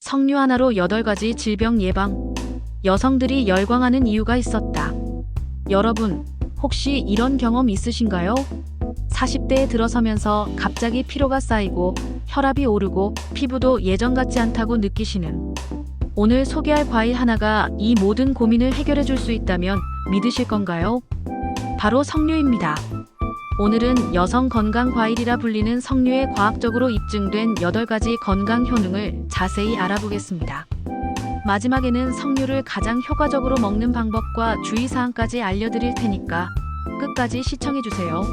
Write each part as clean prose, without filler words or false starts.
석류 하나로 8가지 질병 예방. 여성들이 열광하는 이유가 있었다. 여러분, 혹시 이런 경험 있으신가요? 40대에 들어서면서 갑자기 피로가 쌓이고 혈압이 오르고 피부도 예전 같지 않다고 느끼시는. 오늘 소개할 과일 하나가 이 모든 고민을 해결해 줄 수 있다면 믿으실 건가요? 바로 석류입니다. 오늘은 여성 건강 과일이라 불리는 석류의 과학적으로 입증된 8가지 건강 효능을 자세히 알아보겠습니다. 마지막에는 석류를 가장 효과적으로 먹는 방법과 주의사항까지 알려드릴 테니까 끝까지 시청해주세요.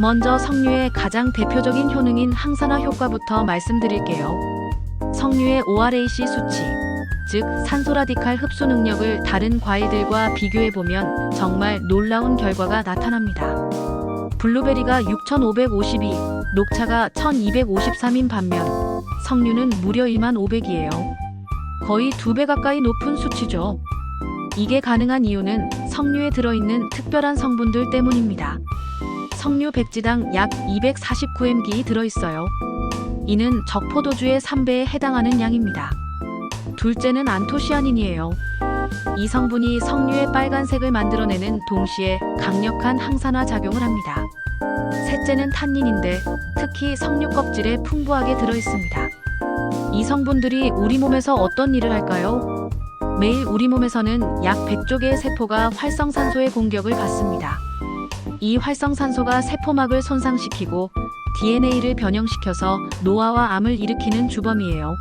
먼저 석류의 가장 대표적인 효능인 항산화 효과부터 말씀드릴게요. 석류의 ORAC 수치, 즉 산소 라디칼 흡수 능력을 다른 과일들과 비교해보면 정말 놀라운 결과가 나타납니다. 블루베리가 6,552, 녹차가 1,253인 반면 석류는 무려 15,000이에요. 거의 2배 가까이 높은 수치죠. 이게 가능한 이유는 석류에 들어있는 특별한 성분들 때문입니다. 석류 백지당 약 249mg이 들어있어요. 이는 적포도주의 3배에 해당하는 양입니다. 둘째는 안토시아닌이에요. 이 성분이 석류의 빨간색을 만들어내는 동시에 강력한 항산화 작용을 합니다. 셋째는 탄닌인데 특히 석류 껍질에 풍부하게 들어있습니다. 이 성분들이 우리 몸에서 어떤 일을 할까요? 매일 우리 몸에서는 약 100조 개의 세포가 활성산소의 공격을 받습니다. 이 활성산소가 세포막을 손상시키고 DNA를 변형시켜서 노화와 암을 일으키는 주범이에요.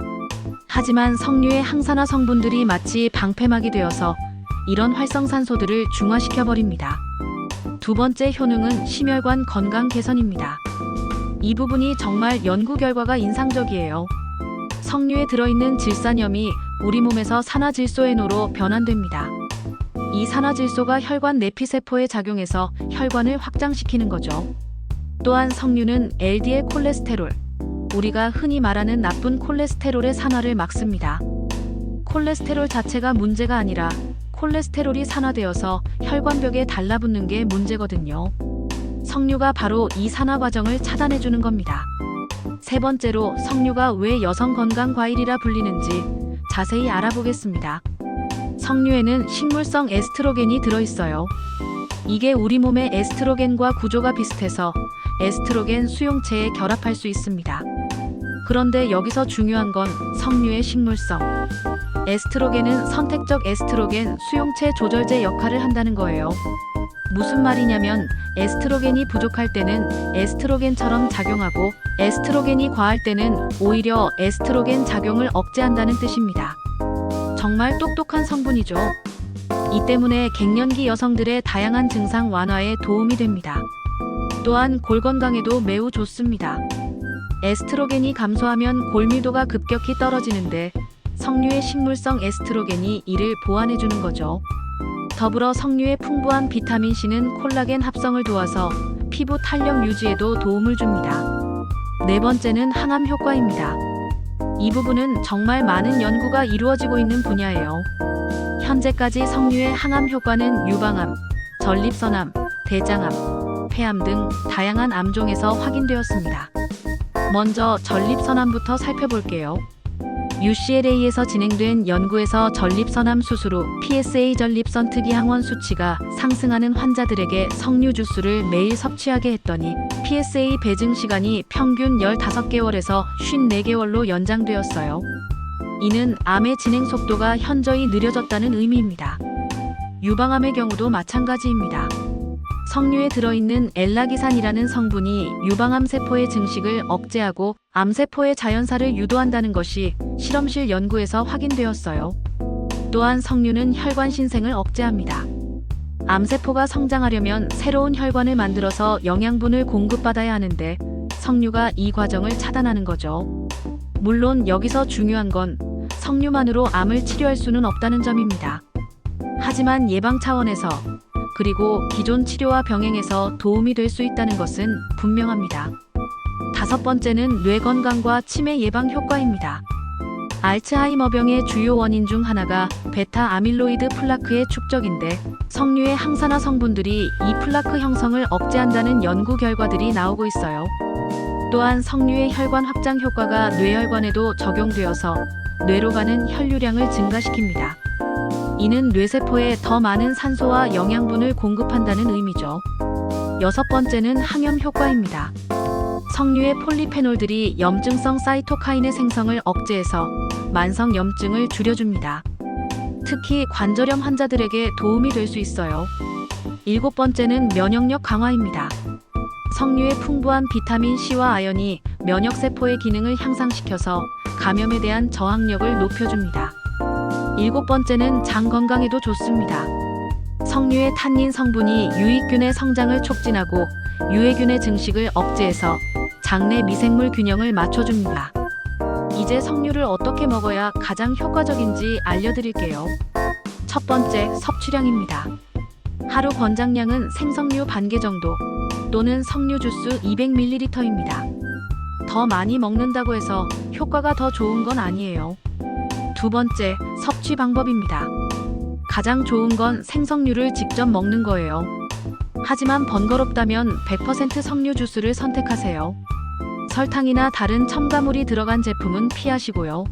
하지만 석류의 항산화 성분들이 마치 방패막이 되어서 이런 활성산소들을 중화시켜버립니다. 두 번째 효능은 심혈관 건강 개선입니다. 이 부분이 정말 연구 결과가 인상적이에요. 석류에 들어있는 질산염이 우리 몸에서 산화질소에노로 변환됩니다. 이 산화질소가 혈관 내피세포에 작용해서 혈관을 확장시키는 거죠. 또한 석류는 LDL 콜레스테롤, 우리가 흔히 말하는 나쁜 콜레스테롤의 산화를 막습니다. 콜레스테롤 자체가 문제가 아니라 콜레스테롤이 산화되어서 혈관벽에 달라붙는 게 문제거든요. 석류가 바로 이 산화 과정을 차단해주는 겁니다. 세 번째로 석류가 왜 여성 건강 과일이라 불리는지 자세히 알아보겠습니다. 석류에는 식물성 에스트로겐이 들어있어요. 이게 우리 몸의 에스트로겐과 구조가 비슷해서 에스트로겐 수용체에 결합할 수 있습니다. 그런데 여기서 중요한 건 석류의 식물성. 에스트로겐은 선택적 에스트로겐 수용체 조절제 역할을 한다는 거예요. 무슨 말이냐면 에스트로겐이 부족할 때는 에스트로겐처럼 작용하고 에스트로겐이 과할 때는 오히려 에스트로겐 작용을 억제한다는 뜻입니다. 정말 똑똑한 성분이죠. 이 때문에 갱년기 여성들의 다양한 증상 완화에 도움이 됩니다. 또한 골 건강에도 매우 좋습니다. 에스트로겐이 감소하면 골밀도가 급격히 떨어지는데 석류의 식물성 에스트로겐이 이를 보완해주는 거죠. 더불어 석류의 풍부한 비타민 C는 콜라겐 합성을 도와서 피부 탄력 유지에도 도움을 줍니다. 네 번째는 항암 효과입니다. 이 부분은 정말 많은 연구가 이루어지고 있는 분야예요. 현재까지 석류의 항암 효과는 유방암, 전립선암, 대장암, 폐암 등 다양한 암종에서 확인되었습니다. 먼저 전립선암부터 살펴볼게요. UCLA에서 진행된 연구에서 전립선암 수술 후 PSA 전립선 특이 항원 수치가 상승하는 환자들에게 석류 주스를 매일 섭취하게 했더니 PSA 배증 시간이 평균 15개월에서 54개월로 연장되었어요. 이는 암의 진행 속도가 현저히 느려졌다는 의미입니다. 유방암의 경우도 마찬가지입니다. 석류에 들어있는 엘라기산이라는 성분이 유방암 세포의 증식을 억제하고 암세포의 자연사를 유도한다는 것이 실험실 연구에서 확인되었어요. 또한 석류는 혈관 신생을 억제합니다. 암세포가 성장하려면 새로운 혈관을 만들어서 영양분을 공급받아야 하는데 석류가 이 과정을 차단하는 거죠. 물론 여기서 중요한 건 석류만으로 암을 치료할 수는 없다는 점입니다. 하지만 예방 차원에서 그리고 기존 치료와 병행해서 도움이 될 수 있다는 것은 분명합니다. 다섯 번째는 뇌 건강과 치매 예방 효과입니다. 알츠하이머병의 주요 원인 중 하나가 베타 아밀로이드 플라크의 축적인데 석류의 항산화 성분들이 이 플라크 형성을 억제한다는 연구 결과들이 나오고 있어요. 또한 석류의 혈관 확장 효과가 뇌혈관에도 적용되어서 뇌로 가는 혈류량을 증가시킵니다. 이는 뇌세포에 더 많은 산소와 영양분을 공급한다는 의미죠. 여섯 번째는 항염 효과입니다. 석류의 폴리페놀들이 염증성 사이토카인의 생성을 억제해서 만성 염증을 줄여줍니다. 특히 관절염 환자들에게 도움이 될 수 있어요. 일곱 번째는 면역력 강화입니다. 석류의 풍부한 비타민 C와 아연이 면역세포의 기능을 향상시켜서 감염에 대한 저항력을 높여줍니다. 일곱 번째는 장 건강에도 좋습니다. 석류의 탄닌 성분이 유익균의 성장을 촉진하고 유해균의 증식을 억제해서 장내 미생물 균형을 맞춰줍니다. 이제 석류를 어떻게 먹어야 가장 효과적인지 알려드릴게요. 첫 번째, 섭취량입니다. 하루 권장량은 생석류 반개 정도 또는 석류 주스 200ml입니다. 더 많이 먹는다고 해서 효과가 더 좋은 건 아니에요. 두 번째, 섭취 방법입니다. 가장 좋은 건 생석류를 직접 먹는 거예요. 하지만 번거롭다면 100% 석류 주스를 선택하세요. 설탕이나 다른 첨가물이 들어간 제품은 피하시고요.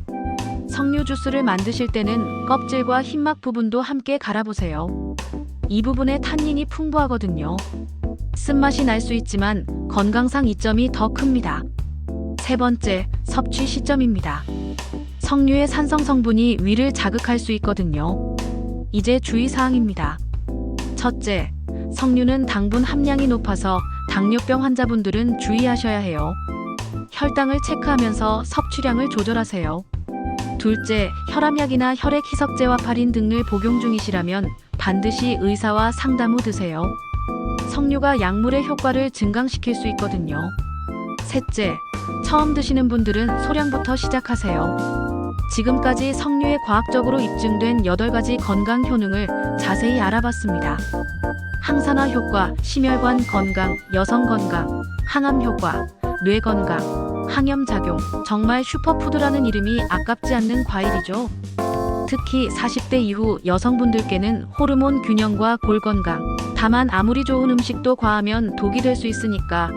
석류 주스를 만드실 때는 껍질과 흰막 부분도 함께 갈아보세요. 이 부분에 탄닌이 풍부하거든요. 쓴맛이 날 수 있지만 건강상 이점이 더 큽니다. 세 번째, 섭취 시점입니다. 석류의 산성 성분이 위를 자극할 수 있거든요. 이제 주의사항입니다. 첫째, 석류는 당분 함량이 높아서 당뇨병 환자분들은 주의하셔야 해요. 혈당을 체크하면서 섭취량을 조절하세요. 둘째, 혈압약이나 혈액 희석제와 파린 등을 복용 중이시라면 반드시 의사와 상담 후 드세요. 석류가 약물의 효과를 증강시킬 수 있거든요. 셋째, 처음 드시는 분들은 소량부터 시작하세요. 지금까지 석류에 과학적으로 입증된 8가지 건강 효능을 자세히 알아봤습니다. 항산화 효과, 심혈관 건강, 여성 건강, 항암 효과, 뇌 건강, 항염 작용, 정말 슈퍼푸드라는 이름이 아깝지 않는 과일이죠. 특히 40대 이후 여성분들께는 호르몬 균형과 골 건강, 다만 아무리 좋은 음식도 과하면 독이 될 수 있으니까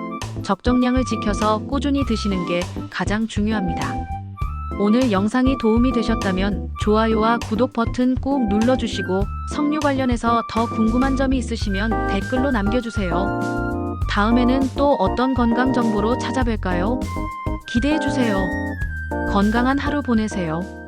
적정량을 지켜서 꾸준히 드시는 게 가장 중요합니다. 오늘 영상이 도움이 되셨다면 좋아요와 구독 버튼 꼭 눌러주시고 석류 관련해서 더 궁금한 점이 있으시면 댓글로 남겨주세요. 다음에는 또 어떤 건강 정보로 찾아뵐까요? 기대해주세요. 건강한 하루 보내세요.